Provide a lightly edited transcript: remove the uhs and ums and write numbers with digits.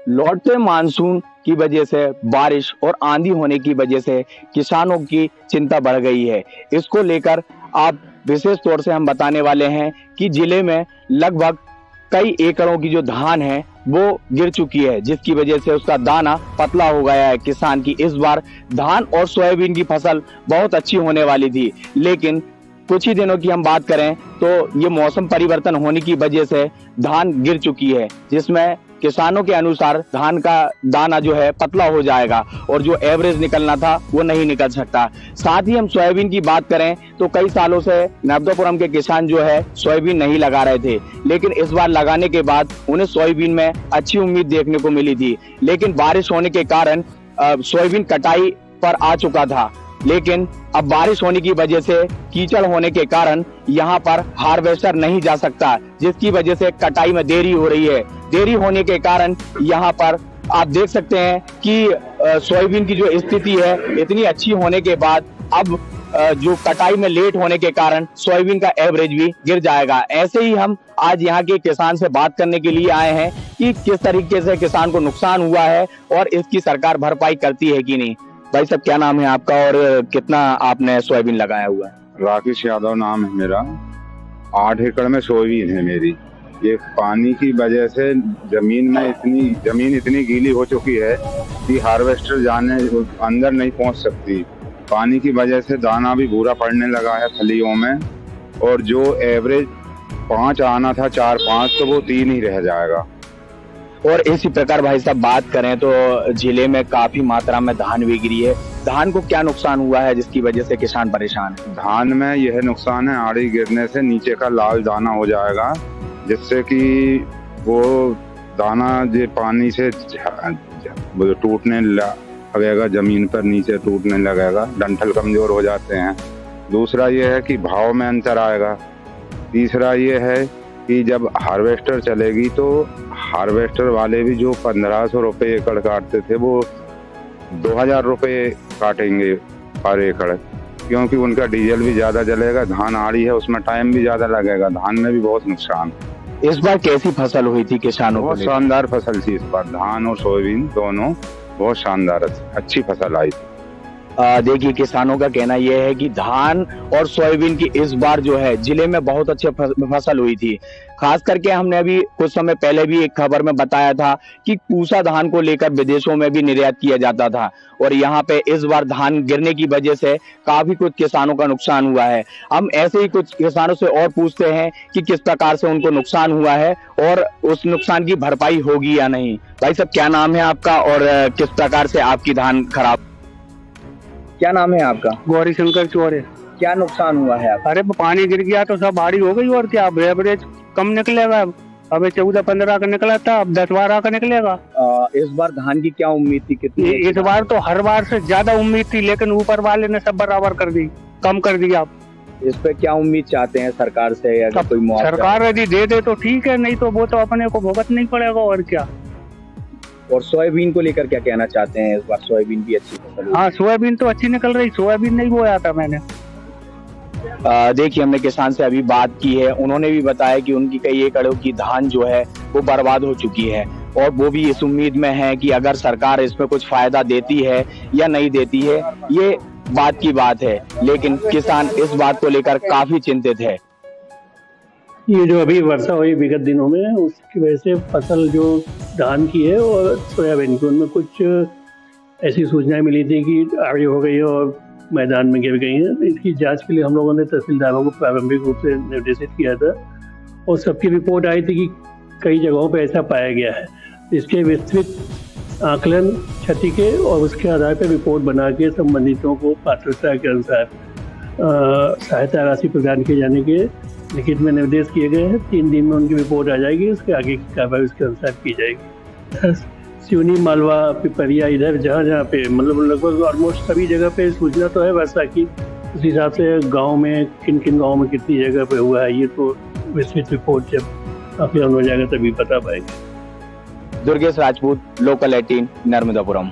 लौटते मानसून की वजह से बारिश और आंधी होने की वजह से किसानों की चिंता बढ़ गई है। इसको लेकर आप विशेष तौर से हम बताने वाले हैं कि जिले में लगभग कई एकड़ों की जो धान है वो गिर चुकी है, जिसकी वजह से उसका दाना पतला हो गया है। किसान की इस बार धान और सोयाबीन की फसल बहुत अच्छी होने वाली थी, लेकिन कुछ ही दिनों की हम बात करें तो ये मौसम परिवर्तन होने की वजह से धान गिर चुकी है, जिसमें किसानों के अनुसार धान का दाना जो है पतला हो जाएगा और जो एवरेज निकलना था वो नहीं निकल सकता। साथ ही हम सोयाबीन की बात करें तो कई सालों से नर्मदापुरम के किसान जो है सोयाबीन नहीं लगा रहे थे, लेकिन इस बार लगाने के बाद उन्हें सोयाबीन में अच्छी उम्मीद देखने को मिली थी। लेकिन बारिश होने के कारण सोयाबीन कटाई पर आ चुका था, लेकिन अब बारिश होने की वजह से कीचड़ होने के कारण यहाँ पर हार्वेस्टर नहीं जा सकता, जिसकी वजह से कटाई में देरी हो रही है। देरी होने के कारण यहाँ पर आप देख सकते हैं कि सोयाबीन की जो स्थिति है इतनी अच्छी होने के बाद अब जो कटाई में लेट होने के कारण सोयाबीन का एवरेज भी गिर जाएगा। ऐसे ही हम आज यहाँ के किसान से बात करने के लिए आए हैं कि किस तरीके से किसान को नुकसान हुआ है और इसकी सरकार भरपाई करती है कि नहीं। भाई साहब, क्या नाम है आपका और कितना आपने सोयाबीन लगाया हुआ है? राकेश यादव नाम है मेरा। 8 एकड़ में सोयाबीन है मेरी। ये पानी की वजह से जमीन इतनी गीली हो चुकी है कि हार्वेस्टर जाने अंदर नहीं पहुंच सकती। पानी की वजह से दाना भी भूरा पड़ने लगा है फलियों में, और जो एवरेज 5 आना था 4-5 तो वो 3 ही रह जाएगा। और इसी प्रकार भाई साहब बात करें तो जिले में काफी मात्रा में धान भी गिरी है। धान को क्या नुकसान हुआ है जिसकी वजह से किसान परेशान है? धान में यह नुकसान है, आड़ी गिरने से नीचे का लाल दाना हो जाएगा, जिससे कि वो दाना जो पानी से टूटने लगेगा, जमीन पर नीचे टूटने लगेगा, डंठल कमजोर हो जाते हैं। दूसरा ये है कि भाव में अंतर आएगा। तीसरा ये है कि जब हार्वेस्टर चलेगी तो हार्वेस्टर वाले भी जो 1500 रुपये एकड़ काटते थे वो 2000 रुपये काटेंगे पर एकड़, क्योंकि उनका डीजल भी ज्यादा जलेगा। धान आड़ी है, उसमें टाइम भी ज्यादा लगेगा, धान में भी बहुत नुकसान। इस बार कैसी फसल हुई थी किसानों को? बहुत शानदार फसल थी इस बार, धान और सोयाबीन दोनों बहुत शानदार अच्छी फसल आई थी। देखिए, किसानों का कहना यह है कि धान और सोयाबीन की इस बार जो है जिले में बहुत अच्छी फसल हुई थी। खास करके हमने अभी कुछ समय पहले भी एक खबर में बताया था कि पूसा धान को लेकर विदेशों में भी निर्यात किया जाता था, और यहाँ पे इस बार धान गिरने की वजह से काफी कुछ किसानों का नुकसान हुआ है। हम ऐसे ही कुछ किसानों से और पूछते हैं कि किस प्रकार से उनको नुकसान हुआ है और उस नुकसान की भरपाई होगी या नहीं। भाई साहब, क्या नाम है आपका और किस प्रकार से आपकी धान खराब? क्या नाम है आपका? गौरी शंकर चौरे। क्या नुकसान हुआ है आपका? अरे पानी गिर गया तो सब भारी हो गई, और क्या एवरेज कम निकलेगा। अबे 14-15 का निकला था, अब 10-12 का निकलेगा। इस बार धान की क्या उम्मीद थी? कितनी? इस बार तो हर बार से ज्यादा उम्मीद थी, लेकिन ऊपर वाले ने सब बराबर कर दी, कम कर दिया। इस पे क्या उम्मीद चाहते हैं सरकार से? या कोई मुआवजा? सरकार यदि दे दे तो ठीक है, नहीं तो वो तो अपने को भुगतना नहीं पड़ेगा, और क्या। और सोयाबीन को लेकर क्या कहना चाहते हैं? इस बार सोयाबीन भी अच्छी फसल? हाँ, सोयाबीन तो अच्छी निकल रही, सोयाबीन नहीं बोया था मैंने। देखिए, हमने किसान से अभी बात की है, उन्होंने भी बताया कि उनकी कई एकड़ों की धान जो है वो बर्बाद हो चुकी है, और वो भी इस उम्मीद में है कि अगर सरकार इसमें कुछ फायदा देती है या नहीं देती है, ये बात की बात है। लेकिन किसान इस बात को लेकर काफी चिंतित है। ये जो अभी वर्षा हुई विगत दिनों में, उसकी वजह से फसल जो धान की है और सोयाबीन की, उनमें कुछ ऐसी सूचनाएं मिली थी कि आड़ी हो गई है और मैदान में गिर गई हैं। इसकी जांच के लिए हम लोगों ने तहसीलदारों को प्रारंभिक रूप से निर्देशित किया था, और सबकी रिपोर्ट आई थी कि कई जगहों पर ऐसा पाया गया है। इसके विस्तृत आकलन क्षति के और उसके आधार पर रिपोर्ट बना के संबंधितों को पात्रता के अनुसार सहायता राशि प्रदान किए जाने के लिखित में निर्देश किए गए हैं। 3 दिन में उनकी रिपोर्ट आ जाएगी, उसके आगे की कार्रवाई उसके अनुसार की जाएगी। सिवनी, मालवा, पिपरिया, इधर जहाँ पे मतलब लगभग ऑलमोस्ट सभी जगह पे सूचना तो है वर्षा की। उस हिसाब से गांव में किन किन गाँव में कितनी जगह पे हुआ है, ये तो विस्तृत रिपोर्ट जब आकलन हो जाएगा तभी बता पाएंगे। दुर्गेश राजपूत, लोकल 18, नर्मदापुरम।